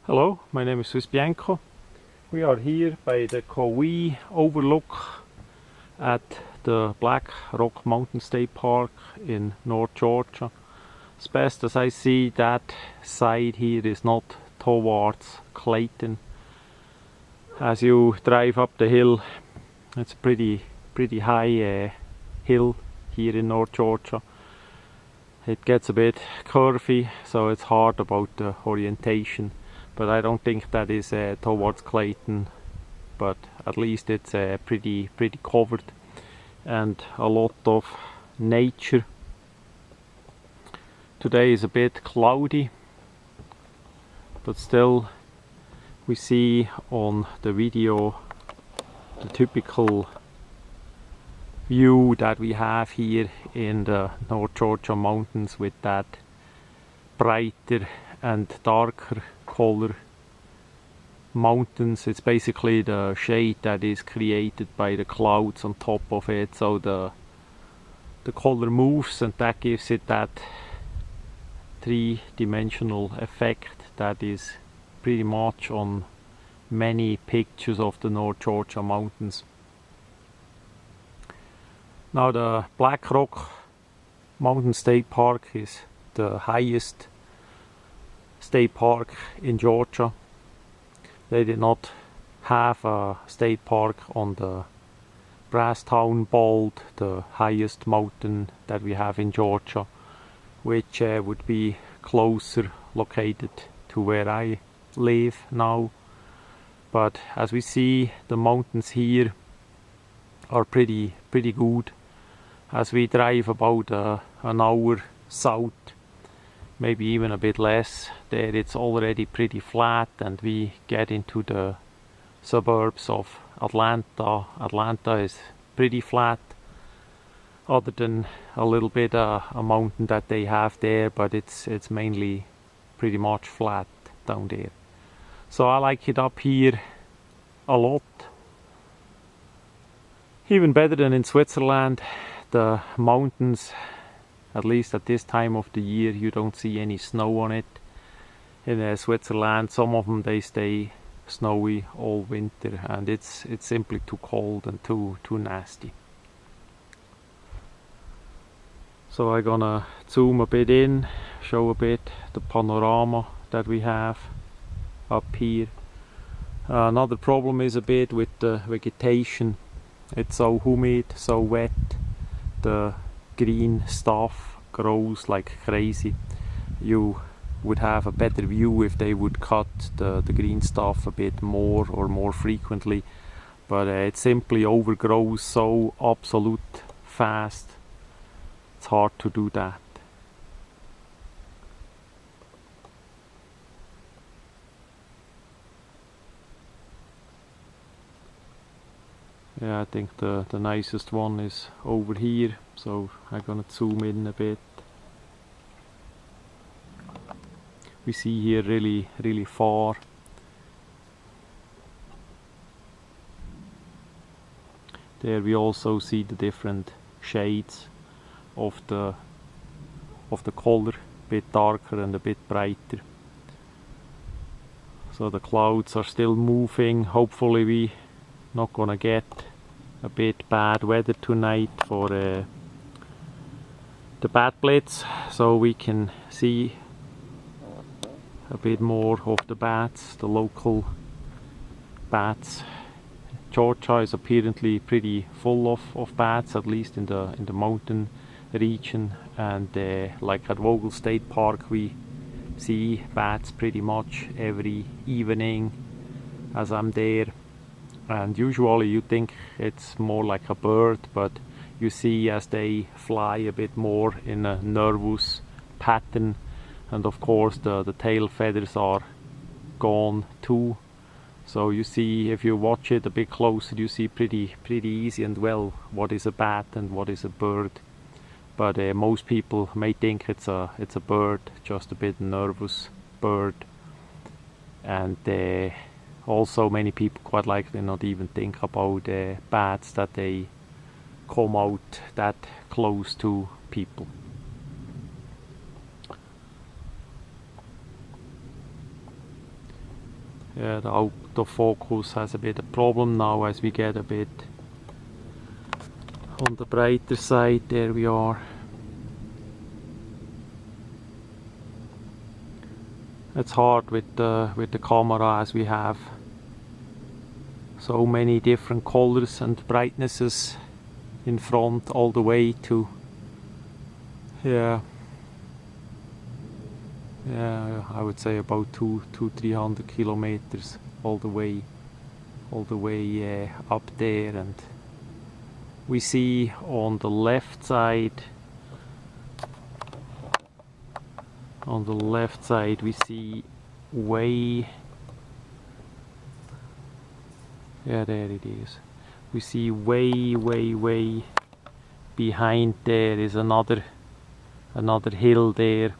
Hello, my name is swissbianco. We are here by the cowee overlook at the Black Rock Mountain State Park in North Georgia. As best as I see, that side here is not towards Clayton. As you drive up the hill, it's a pretty high hill here in North Georgia. It gets a bit curvy, so it's hard about the orientation. But I don't think that is towards Clayton, but at least it's pretty covered and a lot of nature. Today is a bit cloudy, but still we see on the video the typical view that we have here in the North Georgia mountains with that brighter and darker color mountains. It's basically the shade that is created by the clouds on top of it, so the color moves, and that gives it that three-dimensional effect that is pretty much on many pictures of the North Georgia mountains. Now, the Black Rock Mountain State Park is the highest state park in Georgia. They did not have a state park on the Brasstown Bald, the highest mountain that we have in Georgia, which would be closer located to where I live now. But as we see, the mountains here are pretty good. As we drive about an hour south, maybe even a bit less, there it's already pretty flat, and we get into the suburbs of Atlanta. Atlanta is pretty flat, other than a little bit a mountain that they have there, but it's mainly pretty much flat down there. So I like it up here a lot, even better than in Switzerland. The mountains, at least at this time of the year, you don't see any snow on it. In Switzerland, some of them they stay snowy all winter, and it's simply too cold and too nasty. So I'm gonna zoom a bit in, show a bit the panorama that we have up here. Another problem is a bit with the vegetation. It's so humid, so wet. The green stuff grows like crazy. You would have a better view if they would cut the green stuff a bit more or more frequently, but it simply overgrows so absolute fast. It's hard to do that. Yeah, I think the nicest one is over here, so I'm gonna zoom in a bit. We see here really far. There we also see the different shades of the color, a bit darker and a bit brighter. So the clouds are still moving. Hopefully we not gonna get a bit bad weather tonight for the bat blitz, so we can see a bit more of the bats, the local bats. Georgia is apparently pretty full of bats, at least in the mountain region, and like at Vogel State Park we see bats pretty much every evening as I'm there. And usually you think it's more like a bird, but you see as they fly a bit more in a nervous pattern, and of course the tail feathers are gone too. So you see, if you watch it a bit closer, you see pretty easy and well what is a bat and what is a bird. But most people may think it's a bird, just a bit nervous bird, and also many people quite likely not even think about bats, that they come out that close to people. Yeah, the autofocus has a bit of problem now as we get a bit on the brighter side. There we are. It's hard with the camera as we have so many different colors and brightnesses in front all the way to yeah, I would say about 300 kilometers all the way up there. And we see on the left side we see way, yeah, there it is. We see way behind there is another hill there,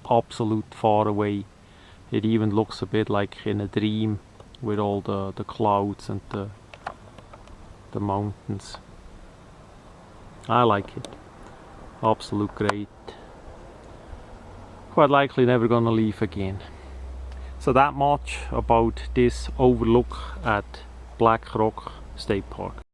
absolute far away. It even looks a bit like in a dream with all the clouds and the mountains. I like it, absolute great. Quite likely never gonna leave again. So that much about this overlook at Black Rock State Park.